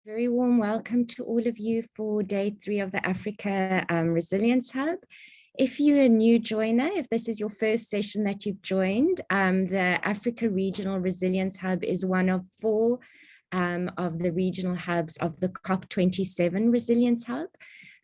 Very warm welcome to all of you for day 3 of the Africa Resilience Hub. If you're a new joiner, if this is your first session that you've joined, the Africa Regional Resilience Hub is one of 4 of the regional hubs of the COP27 Resilience Hub.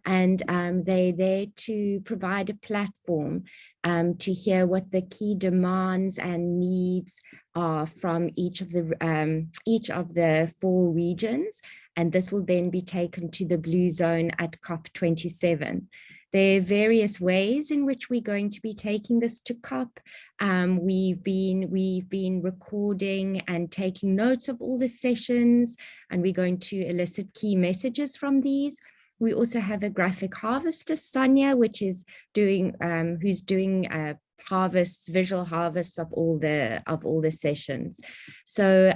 And they're there to provide a platform to hear what the key demands and needs are from each of the 4 regions. And this will then be taken to the Blue Zone at COP27. There are various ways in which we're going to be taking this to COP. We've been recording and taking notes of all the sessions, and we're going to elicit key messages from these. We also have a graphic harvester, Sonia, who's doing visual harvests of all the sessions. So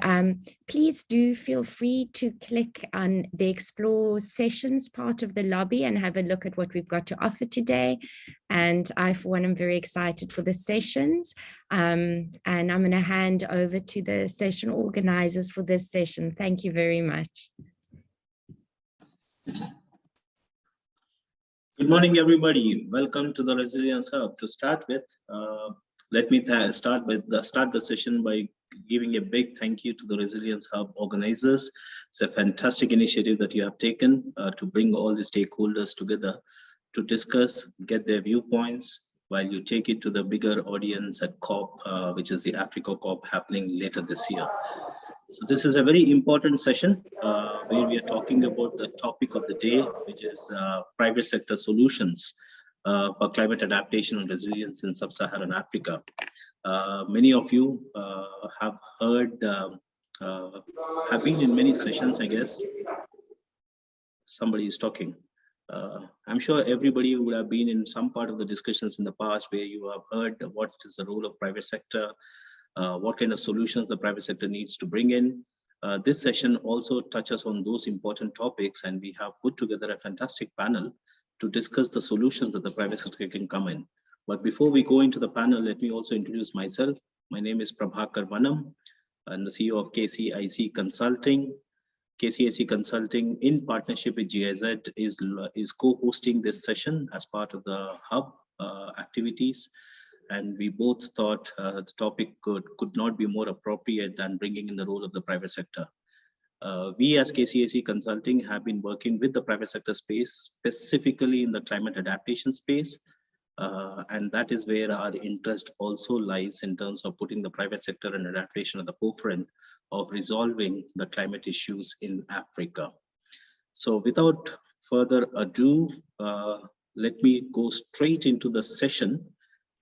please do feel free to click on the Explore Sessions part of the lobby and have a look at what we've got to offer today. And I, for one, am very excited for the sessions. And I'm going to hand over to the session organizers for this session. Thank you very much. Good morning, everybody. Welcome to the Resilience Hub. To start with, let me start the session by giving a big thank you to the Resilience Hub organizers. It's a fantastic initiative that you have taken to bring all the stakeholders together to discuss, get their viewpoints, while you take it to the bigger audience at COP, which is the Africa COP happening later this year. So this is a very important session where we are talking about the topic of the day, which is private sector solutions for climate adaptation and resilience in Sub-Saharan Africa. Many of you have heard, have been in many sessions, I guess. Somebody is talking. I'm sure everybody would have been in some part of the discussions in the past where you have heard what is the role of private sector, what kind of solutions the private sector needs to bring in. This session also touches on those important topics, and we have put together a fantastic panel to discuss the solutions that the private sector can come in. But before we go into the panel, let me also introduce myself. My name is Prabhakar Vanam. I'm the CEO of KCIC Consulting. KCIC Consulting, in partnership with GIZ, is co-hosting this session as part of the hub activities. And we both thought the topic could not be more appropriate than bringing in the role of the private sector. We as KCIC Consulting have been working with the private sector space, specifically in the climate adaptation space. And that is where our interest also lies in terms of putting the private sector and adaptation at the forefront of resolving the climate issues in Africa. So without further ado, let me go straight into the session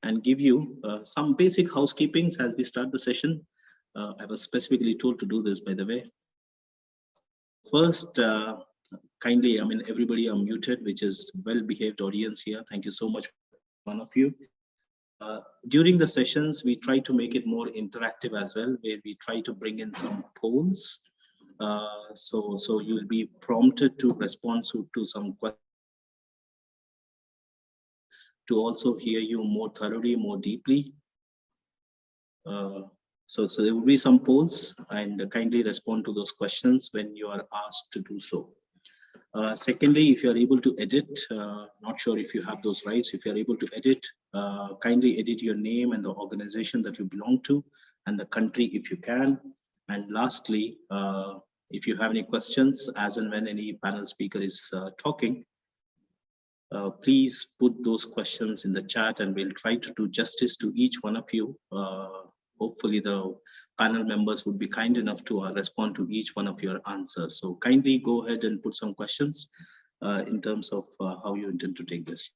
and give you some basic housekeepings as we start the session. I was specifically told to do this, by the way. First, kindly, everybody are muted, which is well-behaved audience here. Thank you so much, one of you. During the sessions, we try to make it more interactive as well, where we try to bring in some polls. So you'll be prompted to respond to some questions, to also hear you more thoroughly, more deeply. So there will be some polls, and kindly respond to those questions when you are asked to do so. Secondly, if you are able to edit, not sure if you have those rights, if you are able to edit, kindly edit your name and the organization that you belong to, and the country if you can. And lastly, if you have any questions, as and when any panel speaker is talking, please put those questions in the chat, and we'll try to do justice to each one of you. Hopefully the panel members would be kind enough to respond to each one of your answers. So kindly go ahead and put some questions in terms of how you intend to take this.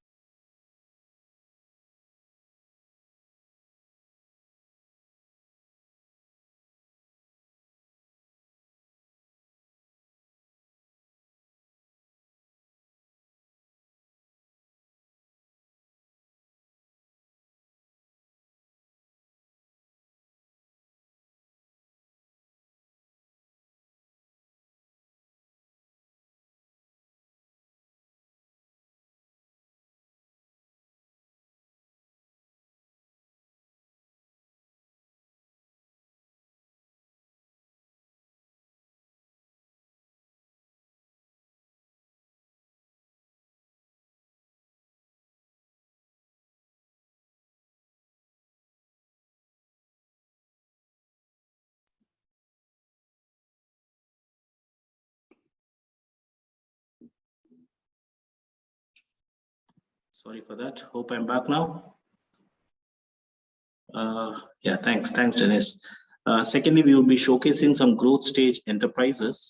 Sorry for that. Hope I'm back now. Yeah, thanks, Denise. Secondly, we will be showcasing some growth stage enterprises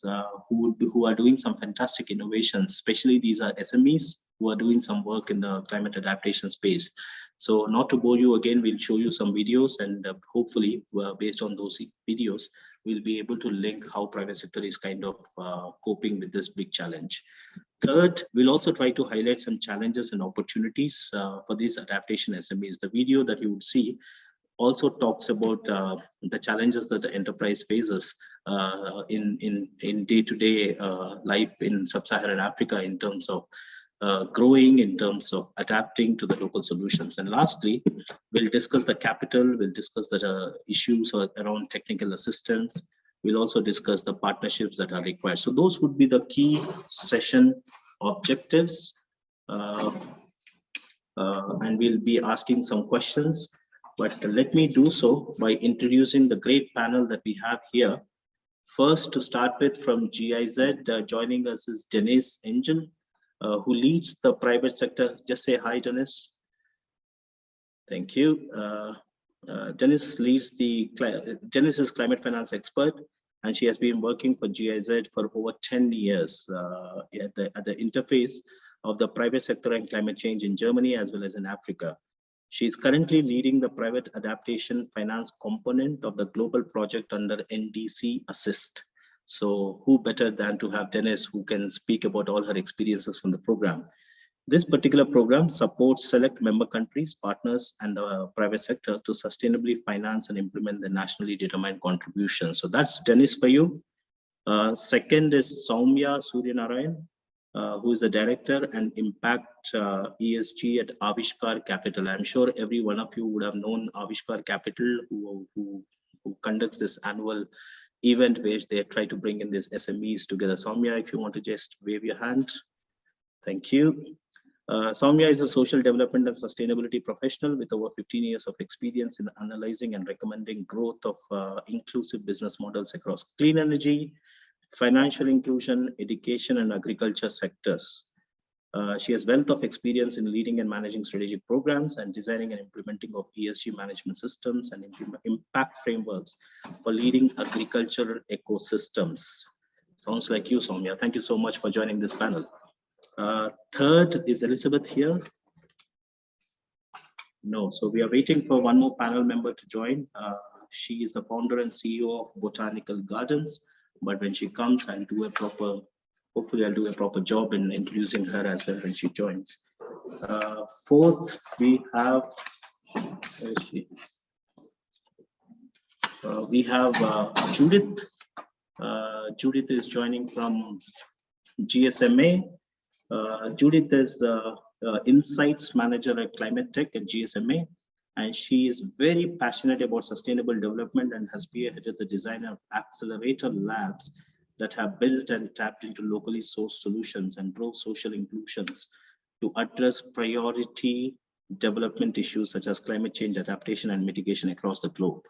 who are doing some fantastic innovations. Especially these are SMEs who are doing some work in the climate adaptation space. So not to bore you again, we'll show you some videos, and hopefully based on those videos, we'll be able to link how private sector is kind of coping with this big challenge. Third, we'll also try to highlight some challenges and opportunities for these adaptation SMEs. The video that you would see also talks about the challenges that the enterprise faces in day-to-day life in Sub-Saharan Africa in terms of growing, in terms of adapting to the local solutions. And lastly, we'll discuss the capital, we'll discuss the issues around technical assistance. We'll also discuss the partnerships that are required. So those would be the key session objectives. And we'll be asking some questions. But let me do so by introducing the great panel that we have here. First, to start with, from GIZ, joining us is Denise Engel, who leads the private sector. Just say hi, Denise. Thank you. Denise is climate finance expert, and she has been working for GIZ for over 10 years at the interface of the private sector and climate change in Germany as well as in Africa. She is currently leading the private adaptation finance component of the global project under NDC Assist. So who better than to have Denise, who can speak about all her experiences from the program. This particular program supports select member countries, partners, and the private sector to sustainably finance and implement the nationally determined contributions. So that's Denise for you. Second is Sowmya Suryanarayanan, who is the director and impact ESG at Aavishkaar Capital. I'm sure every one of you would have known Aavishkaar Capital, who conducts this annual event where they try to bring in these SMEs together. Sowmya, if you want to just wave your hand. Thank you. Sowmya is a social development and sustainability professional with over 15 years of experience in analyzing and recommending growth of inclusive business models across clean energy, financial inclusion, education, and agriculture sectors. She has wealth of experience in leading and managing strategic programs and designing and implementing of ESG management systems and impact frameworks for leading agricultural ecosystems. Sounds like you, Sowmya. Thank you so much for joining this panel. Third is Elizabeth here. No, so we are waiting for one more panel member to join. She is the founder and CEO of Botanical Gardens. But when she comes, I'll do a proper, hopefully I'll do a proper job in introducing her as well when she joins. Fourth, we have, where is she? We have Judith. Judith is joining from GSMA. Judith is the Insights Manager at ClimateTech at GSMA. And she is very passionate about sustainable development and has spearheaded the design of accelerator labs that have built and tapped into locally sourced solutions and drove social inclusions to address priority development issues such as climate change adaptation and mitigation across the globe.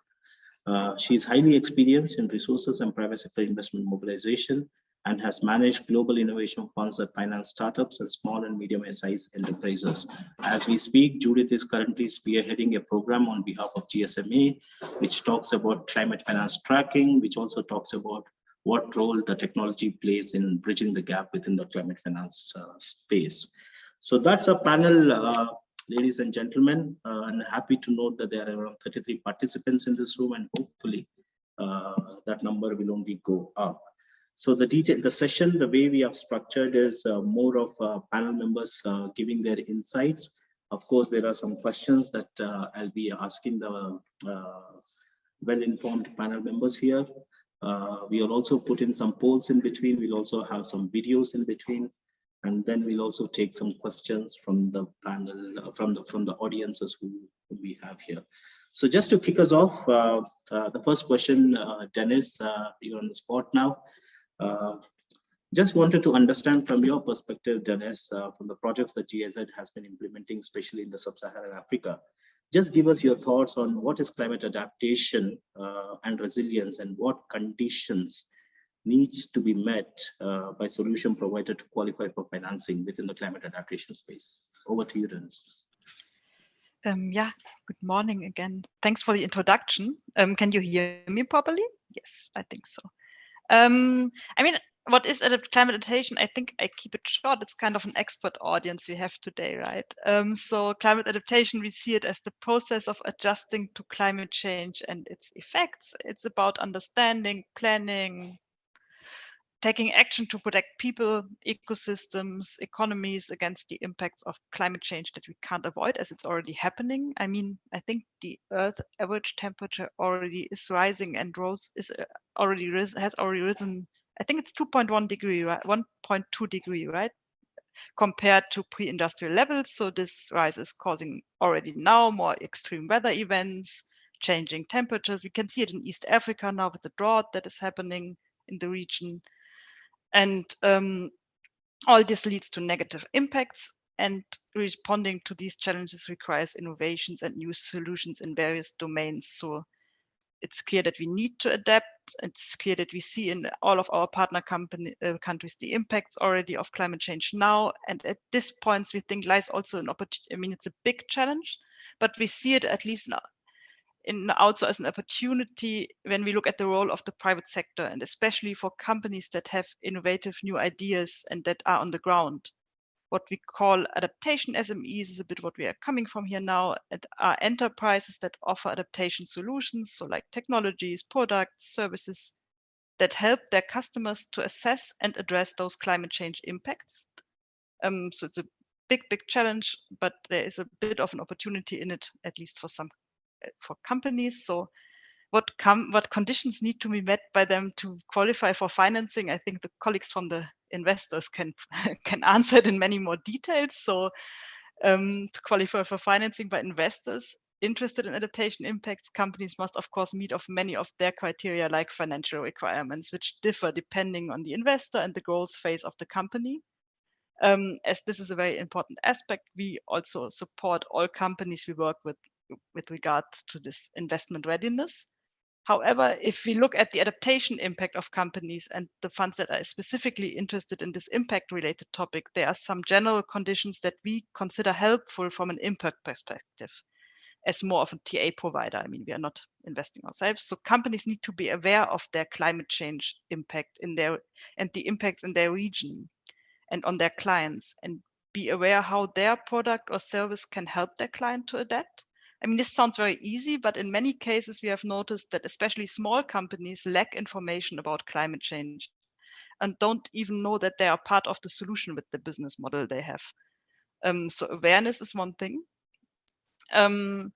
She is highly experienced in resources and private sector investment mobilization and has managed global innovation funds that finance startups and small and medium-sized enterprises. As we speak, Judith is currently spearheading a program on behalf of GSMA, which talks about climate finance tracking, which also talks about what role the technology plays in bridging the gap within the climate finance space. So that's a panel, ladies and gentlemen, and happy to note that there are around 33 participants in this room, and hopefully that number will only go up. So the session, the way we have structured is more of panel members giving their insights. Of course, there are some questions that I'll be asking the well-informed panel members here. We will also put in some polls in between. We'll also have some videos in between, and then we'll also take some questions from the panel, from the audiences who we have here. So just to kick us off, the first question, Denise, you're on the spot now. Just wanted to understand from your perspective, Denise, from the projects that GIZ has been implementing, especially in the Sub-Saharan Africa. Just give us your thoughts on what is climate adaptation and resilience, and what conditions needs to be met by solution provider to qualify for financing within the climate adaptation space. Over to you, Denise. Yeah, good morning again. Thanks for the introduction. Can you hear me properly? Yes, I think so. I mean, what is climate adaptation? I think I keep it short. It's kind of an expert audience we have today, right? So climate adaptation, we see it as the process of adjusting to climate change and its effects. It's about understanding, planning, taking action to protect people, ecosystems, economies against the impacts of climate change that we can't avoid as it's already happening. I mean, I think the Earth average temperature already is rising and has already risen. I think it's 2.1 degree, right? 1.2 degree, right? Compared to pre-industrial levels. So this rise is causing already now more extreme weather events, changing temperatures. We can see it in East Africa now with the drought that is happening in the region. And all this leads to negative impacts, and responding to these challenges requires innovations and new solutions in various domains. So it's clear that we need to adapt. It's clear that we see in all of our partner countries the impacts already of climate change now. And at this point, we think lies also an opportunity. I mean, it's a big challenge, but we see it at least also as an opportunity when we look at the role of the private sector, and especially for companies that have innovative new ideas and that are on the ground. What we call adaptation SMEs is a bit what we are coming from here now, and are enterprises that offer adaptation solutions, so like technologies, products, services that help their customers to assess and address those climate change impacts. So it's a big challenge, but there is a bit of an opportunity in it, at least for companies. So what conditions need to be met by them to qualify for financing? I think the colleagues from the investors can answer it in many more details. So to qualify for financing by investors interested in adaptation impacts, companies must of course meet of many of their criteria, like financial requirements, which differ depending on the investor and the growth phase of the company. As this is a very important aspect, we also support all companies we work with regard to this investment readiness. However, if we look at the adaptation impact of companies and the funds that are specifically interested in this impact related topic, there are some general conditions that we consider helpful from an impact perspective as more of a TA provider. I mean, we are not investing ourselves. So companies need to be aware of their climate change impact and the impacts in their region and on their clients, and be aware how their product or service can help their client to adapt. I mean, this sounds very easy, but in many cases, we have noticed that especially small companies lack information about climate change and don't even know that they are part of the solution with the business model they have. So awareness is one thing. SME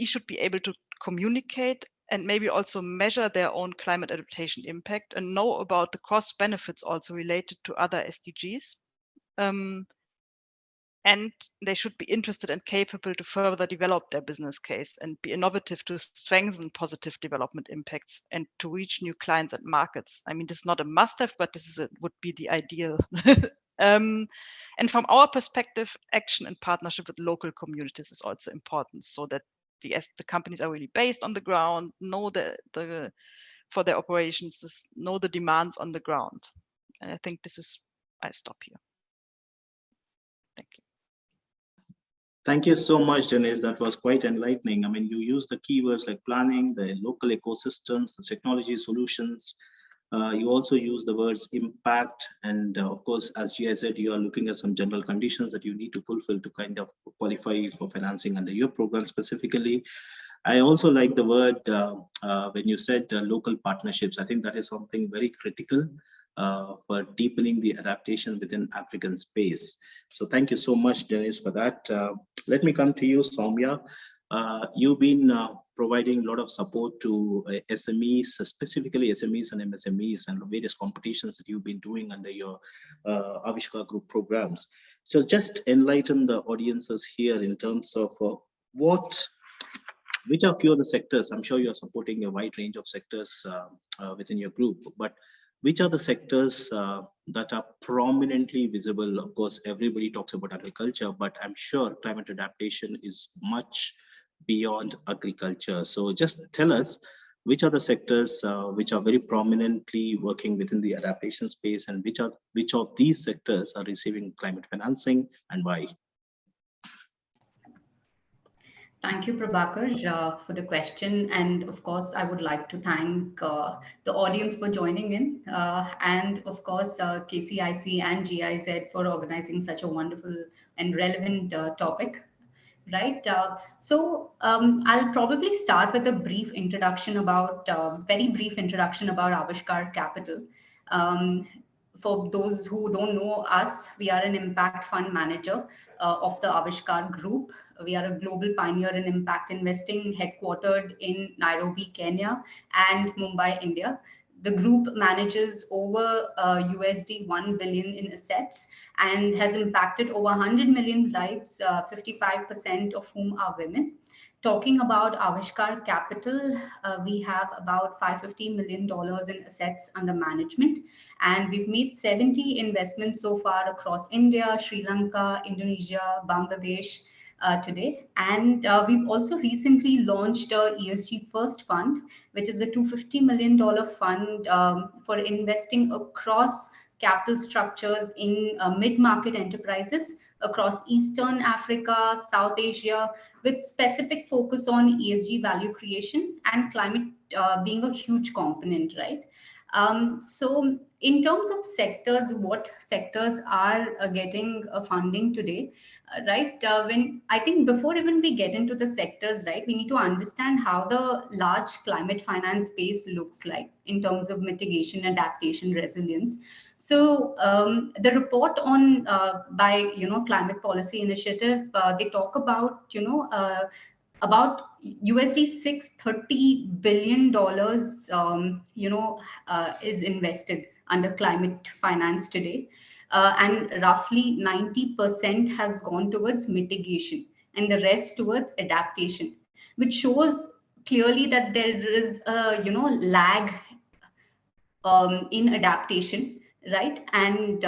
should be able to communicate and maybe also measure their own climate adaptation impact and know about the cross benefits also related to other SDGs. And they should be interested and capable to further develop their business case and be innovative to strengthen positive development impacts and to reach new clients and markets. I mean, this is not a must-have, but this would be the ideal. And from our perspective, action and partnership with local communities is also important, so that the companies are really based on the ground, know for their operations, know the demands on the ground. And I think I stop here. Thank you. Thank you so much, Denise. That was quite enlightening. I mean, you used the keywords like planning, the local ecosystems, the technology solutions. You also use the words impact. And of course, as you said, you are looking at some general conditions that you need to fulfill to kind of qualify for financing under your program specifically. I also like the word when you said local partnerships. I think that is something very critical for deepening the adaptation within African space. So thank you so much, Denise, for that. Let me come to you, Sowmya. You've been providing a lot of support to SMEs, specifically SMEs and MSMEs, and various competitions that you've been doing under your Aavishkaar group programs. So just enlighten the audiences here in terms of which are few of the sectors. I'm sure you're supporting a wide range of sectors within your group, but which are the sectors that are prominently visible? Of course, everybody talks about agriculture, but I'm sure climate adaptation is much beyond agriculture. So just tell us, which are the sectors which are very prominently working within the adaptation space, and which of these sectors are receiving climate financing and why? Thank you, Prabhakar, for the question. And of course, I would like to thank the audience for joining in. And of course, KCIC and GIZ for organizing such a wonderful and relevant topic. Right. I'll probably start with a brief introduction about, very brief introduction about Aavishkaar Capital. Um, for those who don't know us, we are an impact fund manager of the Aavishkaar Group. We are a global pioneer in impact investing, headquartered in Nairobi, Kenya, and Mumbai, India. The group manages over USD 1 billion in assets and has impacted over 100 million lives, 55% of whom are women. Talking about Aavishkaar Capital, we have about $550 million in assets under management, and we've made 70 investments so far across India, Sri Lanka, Indonesia, Bangladesh, today. And we've also recently launched a ESG First Fund, which is a $250 million fund for investing across capital structures in mid-market enterprises across Eastern Africa, South Asia, with specific focus on ESG value creation and climate being a huge component, right? So in terms of sectors, what sectors are getting funding today, right? When I think before even we get into the sectors, right, we need to understand how the large climate finance space looks like in terms of mitigation, adaptation, resilience. So the report on by Climate Policy Initiative, they talk about about USD $630 billion is invested under climate finance today, and roughly 90% has gone towards mitigation and the rest towards adaptation, which shows clearly that there is a lag in adaptation, right? And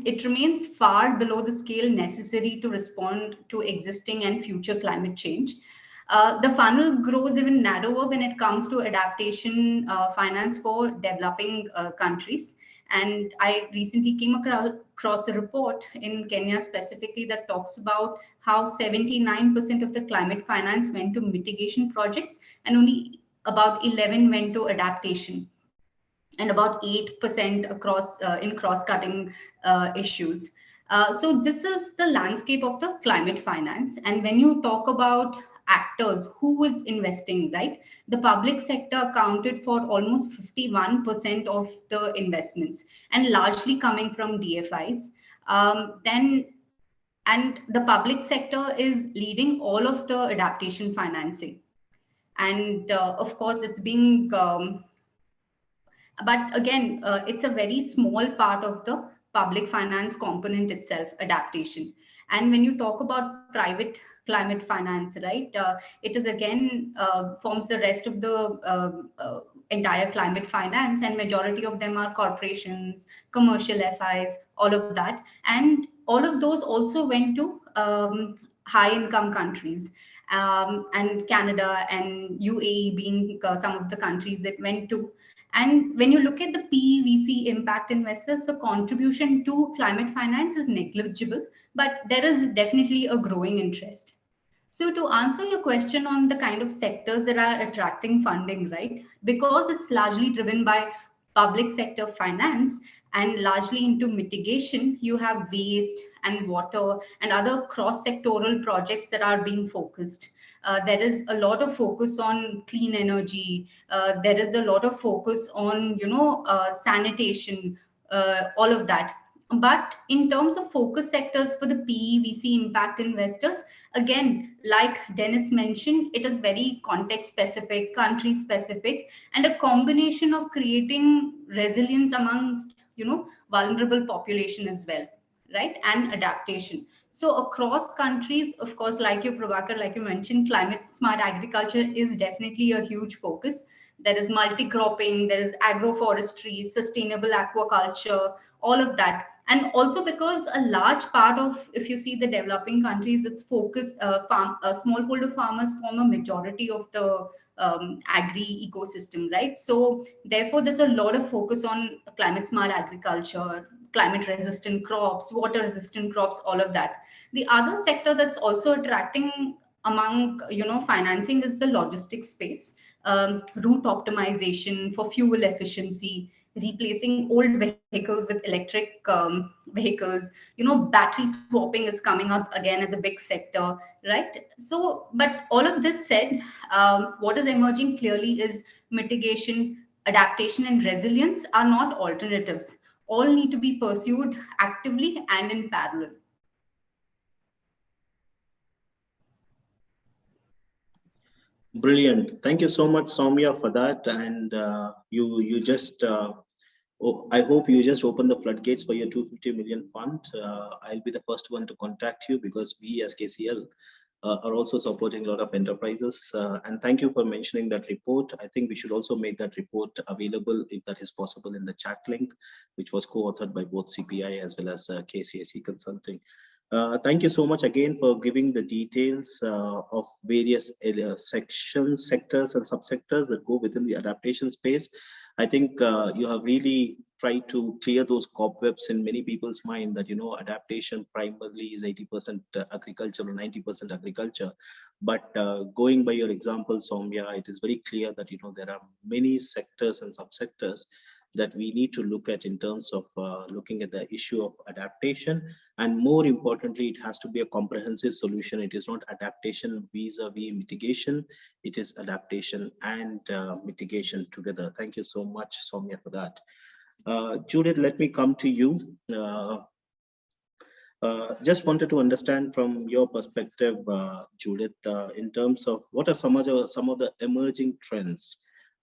it remains far below the scale necessary to respond to existing and future climate change. The funnel grows even narrower when it comes to adaptation finance for developing countries. And I recently came across a report in Kenya specifically that talks about how 79% of the climate finance went to mitigation projects and only about 11 went to adaptation, and about 8% across in cross-cutting issues. So this is the landscape of the climate finance. And when you talk about actors, who is investing, right? The public sector accounted for almost 51% of the investments and largely coming from DFIs. And the public sector is leading all of the adaptation financing. And of course, it's being but again, it's a very small part of the public finance component itself, adaptation. And when you talk about private climate finance, right, it is again forms the rest of the entire climate finance, and majority of them are corporations, commercial FIs, all of that. And all of those also went to high income countries, and Canada and UAE being some of the countries that went to. And when you look at the PVC impact investors, the contribution to climate finance is negligible, but there is definitely a growing interest. So to answer your question on the kind of sectors that are attracting funding, right? Because it's largely driven by public sector finance and largely into mitigation, you have waste and water and other cross-sectoral projects that are being focused. There is a lot of focus on clean energy. There is a lot of focus on, sanitation, all of that. But in terms of focus sectors for the PEVC impact investors, again, like Dennis mentioned, it is very context specific, country specific, and a combination of creating resilience amongst, vulnerable population as well, right? And adaptation. So across countries, of course, like you, Prabhakar, like you mentioned, climate smart agriculture is definitely a huge focus. There is multi-cropping, there is agroforestry, sustainable aquaculture, all of that. And also because a large part of, if you see the developing countries, it's focused, smallholder farmers form a majority of the agri ecosystem, right? So therefore, there's a lot of focus on climate smart agriculture, climate resistant crops, water resistant crops, all of that. The other sector that's also attracting among financing is the logistics space, route optimization for fuel efficiency, replacing old vehicles with electric vehicles. Battery swapping is coming up again as a big sector, right? So, but all of this said, what is emerging clearly is mitigation, adaptation, and resilience are not alternatives. All need to be pursued actively and in parallel. Brilliant. Thank you so much, Sowmya, for that. And you just, I hope you just open the floodgates for your 250 million fund. I'll be the first one to contact you because we as KCL are also supporting a lot of enterprises. And thank you for mentioning that report. I think we should also make that report available, if that is possible, in the chat link, which was co-authored by both CPI as well as KCIC Consulting. Thank you so much again for giving the details of various sections, sectors, and subsectors that go within the adaptation space. I think you have really tried to clear those cobwebs in many people's mind that, adaptation primarily is 80% agriculture or 90% agriculture. But going by your example, Sowmya, it is very clear that, there are many sectors and subsectors that we need to look at in terms of looking at the issue of adaptation. And more importantly, it has to be a comprehensive solution. It is not adaptation vis-a-vis mitigation. It is adaptation and mitigation together. Thank you so much, Sowmya, for that. Judith, let me come to you. Just wanted to understand from your perspective, Judith, in terms of what are some of the emerging trends.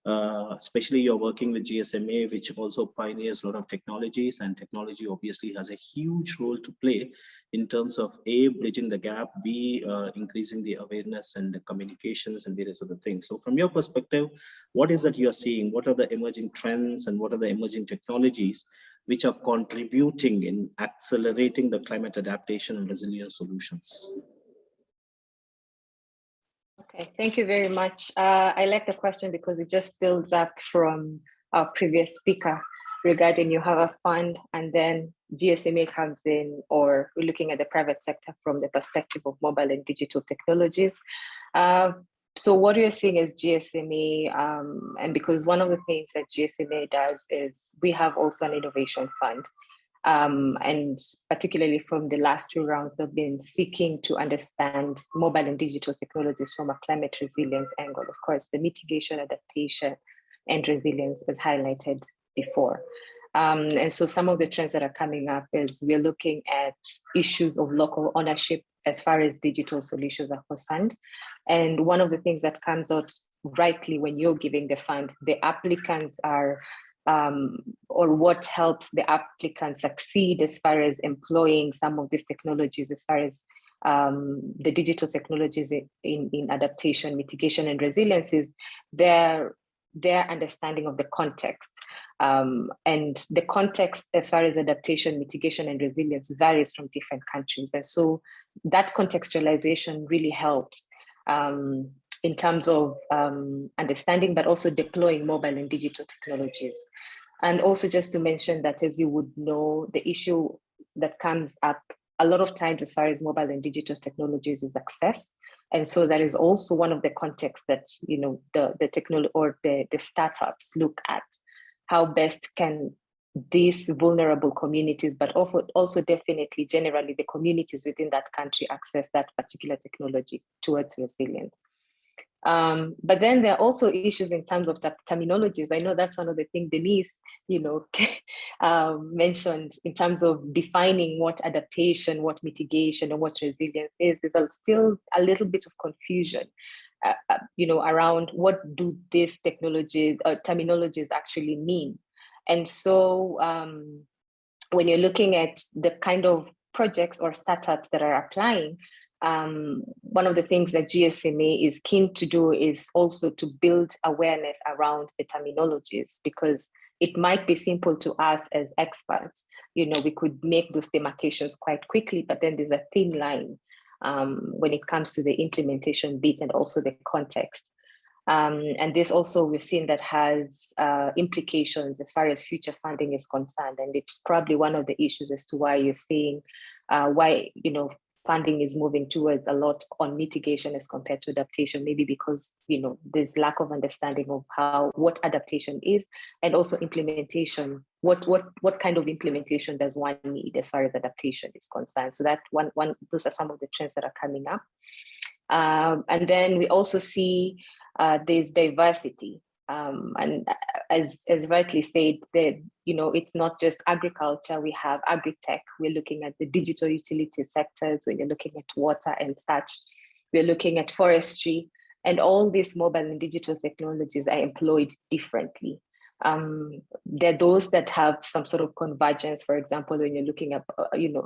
Especially you're working with GSMA, which also pioneers a lot of technologies, and technology obviously has a huge role to play in terms of A, bridging the gap, B, increasing the awareness and the communications and various other things. So from your perspective, what is that you're seeing? What are the emerging trends and what are the emerging technologies which are contributing in accelerating the climate adaptation and resilience solutions? Okay, thank you very much. I like the question because it just builds up from our previous speaker regarding you have a fund and then GSMA comes in, or we're looking at the private sector from the perspective of mobile and digital technologies. So what you're seeing is GSMA, and because one of the things that GSMA does is we have also an innovation fund. And particularly from the last 2 rounds, they've been seeking to understand mobile and digital technologies from a climate resilience angle. Of course, the mitigation, adaptation, and resilience is highlighted before. And so some of the trends that are coming up is we're looking at issues of local ownership as far as digital solutions are concerned. And one of the things that comes out rightly when you're giving the fund, the applicants are or what helps the applicant succeed as far as employing some of these technologies, as far as the digital technologies in adaptation, mitigation, and resilience is their understanding of the context. And the context as far as adaptation, mitigation, and resilience varies from different countries. And so that contextualization really helps in terms of understanding, but also deploying mobile and digital technologies. And also just to mention that, as you would know, the issue that comes up a lot of times as far as mobile and digital technologies is access. And so that is also one of the contexts that, the technology or the startups look at. How best can these vulnerable communities, but also definitely generally the communities within that country access that particular technology towards resilience. But then there are also issues in terms of terminologies. I know that's one of the things Denise, mentioned in terms of defining what adaptation, what mitigation, and what resilience is. There's still a little bit of confusion, around what do these terminologies actually mean. And so when you're looking at the kind of projects or startups that are applying, one of the things that GSMA is keen to do is also to build awareness around the terminologies, because it might be simple to us as experts. We could make those demarcations quite quickly, but then there's a thin line when it comes to the implementation bit and also the context. And this also we've seen that has implications as far as future funding is concerned. And it's probably one of the issues as to why you're seeing funding is moving towards a lot on mitigation as compared to adaptation, maybe because, you know, there's lack of understanding of what adaptation is, and also implementation. What kind of implementation does one need as far as adaptation is concerned? So that those are some of the trends that are coming up. And then we also see there's diversity. And as rightly said, that, you know, it's not just agriculture. We have agri-tech. We're looking at the digital utility sectors. When you're looking at water and such, we're looking at forestry, and all these mobile and digital technologies are employed differently. There are those that have some sort of convergence. For example, when you're looking at,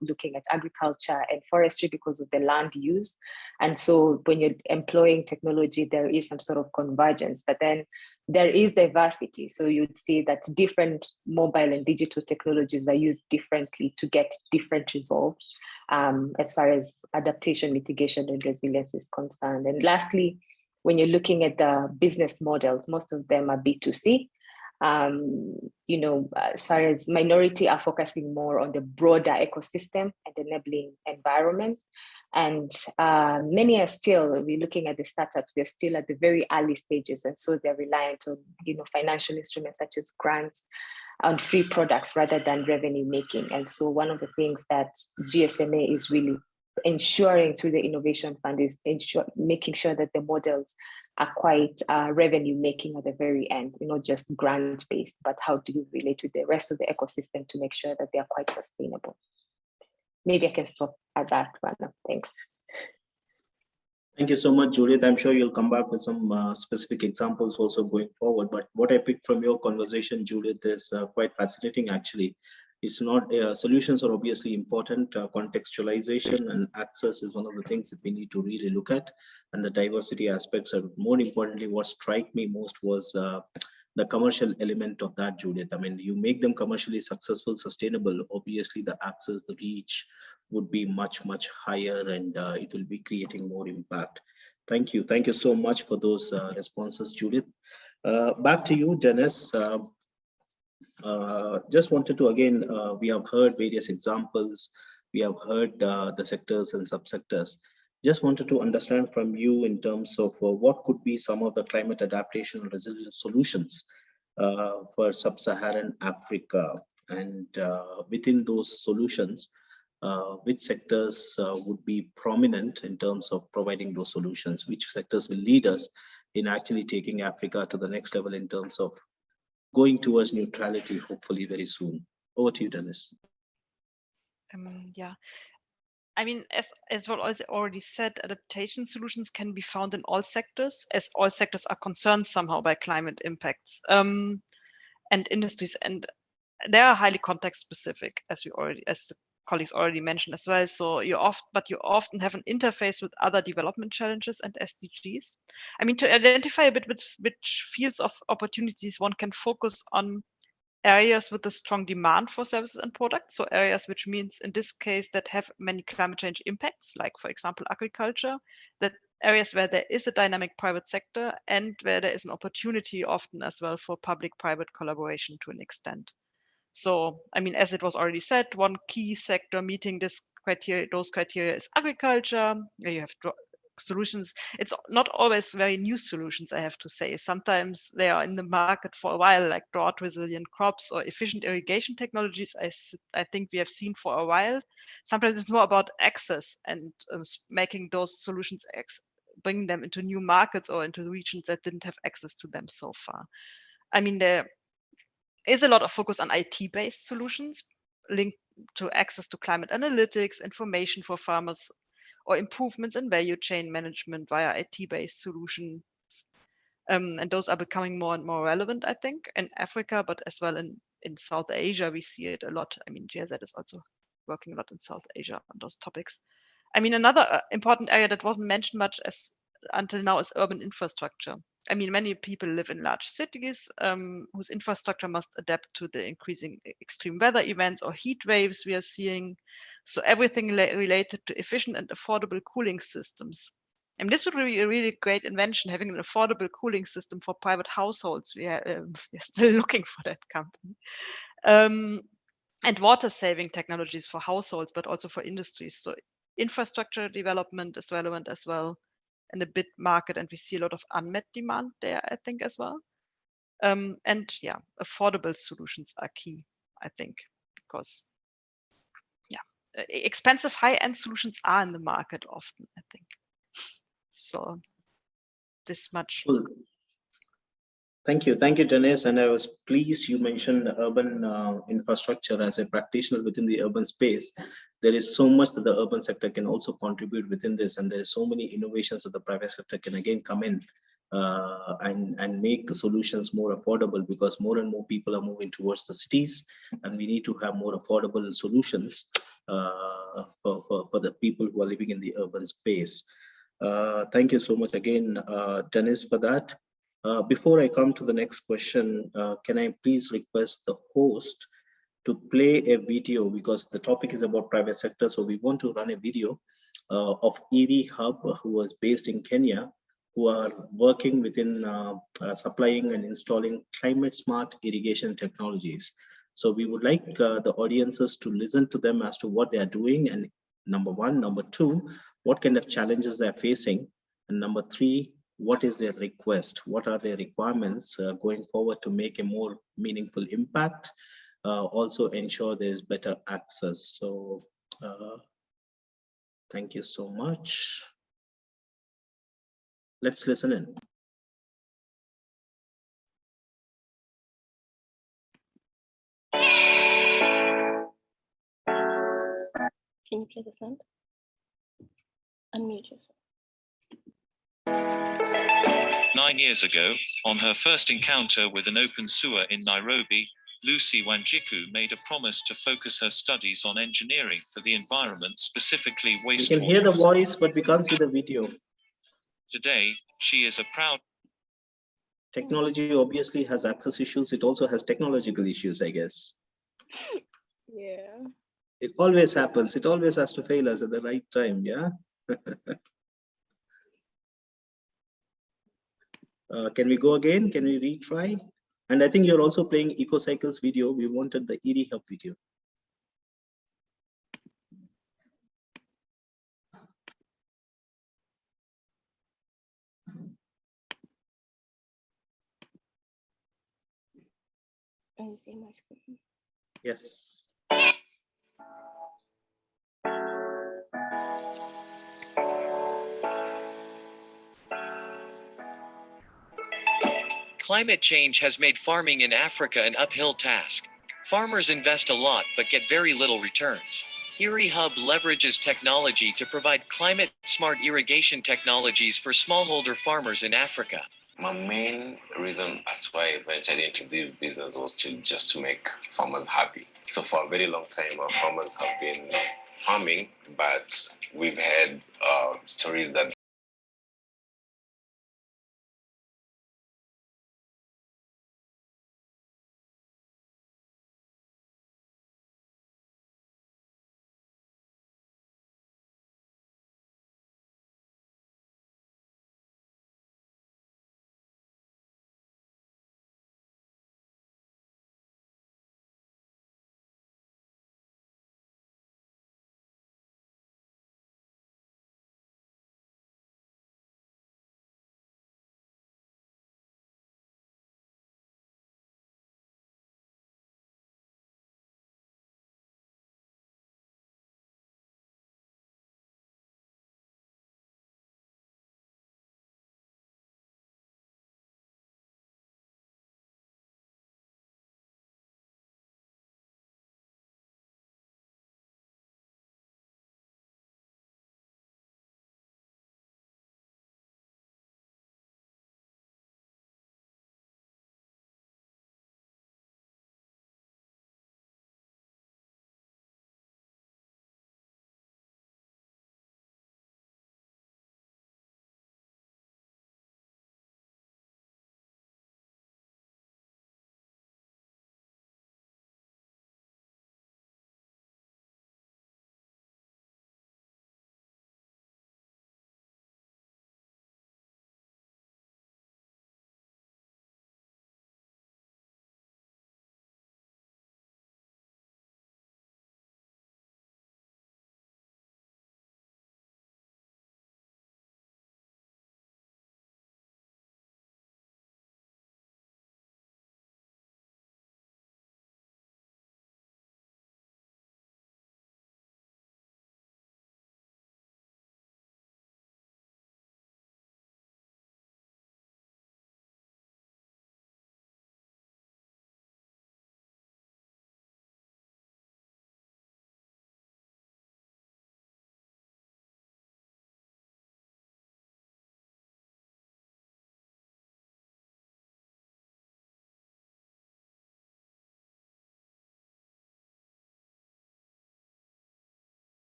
looking at agriculture and forestry because of the land use. And so when you're employing technology, there is some sort of convergence, but then there is diversity. So you'd see that different mobile and digital technologies are used differently to get different results as far as adaptation, mitigation, and resilience is concerned. And lastly, when you're looking at the business models, most of them are B2C. As far as minority are focusing more on the broader ecosystem and enabling environments. And many are still, we're looking at the startups, they're still at the very early stages. And so they're reliant on, financial instruments such as grants and free products rather than revenue making. And so one of the things that GSMA is really ensuring through the Innovation Fund is making sure that the models are quite revenue making at the very end, not just grant based, but how do you relate to the rest of the ecosystem to make sure that they are quite sustainable. Maybe I can stop at that one. Thanks. Thank you so much, Judith. I'm sure you'll come back with some specific examples also going forward. But what I picked from your conversation, Judith, is quite fascinating actually. It's not, solutions are obviously important, contextualization and access is one of the things that we need to really look at, and the diversity aspects are more importantly. What struck me most was the commercial element of that, Judith. I mean, you make them commercially successful, sustainable, obviously the access, the reach would be much, much higher, and it will be creating more impact. Thank you. Thank you so much for those responses, Judith. Back to you, Denise. Just wanted to, again, we have heard various examples, we have heard the sectors and subsectors. Just wanted to understand from you in terms of what could be some of the climate adaptation and resilience solutions for Sub-Saharan Africa, and within those solutions, which sectors would be prominent in terms of providing those solutions, which sectors will lead us in actually taking Africa to the next level in terms of going towards neutrality, hopefully very soon. Over to you, Denise. Yeah, I mean, as what I already said, adaptation solutions can be found in all sectors, as all sectors are concerned somehow by climate impacts and industries, and they are highly context specific, as the colleagues already mentioned as well. So you often have an interface with other development challenges and SDGs. I mean, to identify a bit with which fields of opportunities one can focus on areas with a strong demand for services and products. So areas which means in this case that have many climate change impacts, like for example, agriculture, that areas where there is a dynamic private sector and where there is an opportunity often as well for public-private collaboration to an extent. So, I mean, as it was already said, one key sector meeting those criteria is agriculture. You have solutions. It's not always very new solutions, I have to say. Sometimes they are in the market for a while, like drought resilient crops or efficient irrigation technologies. I think we have seen for a while. Sometimes it's more about access and making those solutions, bringing them into new markets or into regions that didn't have access to them so far. I mean, there is a lot of focus on IT-based solutions linked to access to climate analytics, information for farmers, or improvements in value chain management via IT-based solutions. And those are becoming more and more relevant, I think, in Africa, but as well in South Asia, we see it a lot. I mean, GIZ is also working a lot in South Asia on those topics. I mean, another important area that wasn't mentioned much until now is urban infrastructure. I mean, many people live in large cities whose infrastructure must adapt to the increasing extreme weather events or heat waves we are seeing. So everything related to efficient and affordable cooling systems. And this would be a really great invention, having an affordable cooling system for private households. We're still looking for that company. And water saving technologies for households, but also for industries. So infrastructure development is relevant as well, and a bid market, and we see a lot of unmet demand there, I think, as well. And yeah, affordable solutions are key, I think, because expensive high-end solutions are in the market often, I think. So this much. Cool. Thank you, Denise. And I was pleased you mentioned the urban infrastructure. As a practitioner within the urban space, there is so much that the urban sector can also contribute within this, and there are so many innovations that the private sector can again come in and make the solutions more affordable, because more and more people are moving towards the cities, and we need to have more affordable solutions for the people who are living in the urban space. Thank you so much again, Denise, for that. Before I come to the next question, can I please request the host to play a video, because the topic is about private sector. So we want to run a video of EV Hub, who was based in Kenya, who are working within supplying and installing climate smart irrigation technologies. So we would like the audiences to listen to them as to what they are doing, and number one. Number two, what kind of challenges they're facing. And number three, what is their request? What are their requirements going forward to make a more meaningful impact? Also ensure there's better access. So thank you so much. Let's listen in. Can you play the sound? Unmute yourself. 9 years ago, on her first encounter with an open sewer in Nairobi, Lucy Wanjiku made a promise to focus her studies on engineering for the environment, specifically wastewater. We can hear the voice, but we can't see the video. Today, she is a proud... Technology obviously has access issues. It also has technological issues, I guess. Yeah. It always happens. It always has to fail us at the right time, yeah? Can we go again? Can we retry? And I think you're also playing Ecocycle's video. We wanted the ED Hub video. Are you seeing my screen? Yes. Climate change has made farming in Africa an uphill task. Farmers invest a lot but get very little returns. ERI Hub leverages technology to provide climate-smart irrigation technologies for smallholder farmers in Africa. My main reason as to why I ventured into this business was just to make farmers happy. So for a very long time, our farmers have been farming, but we've had stories that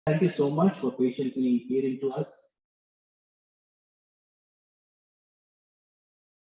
Thank you so much for patiently hearing to us.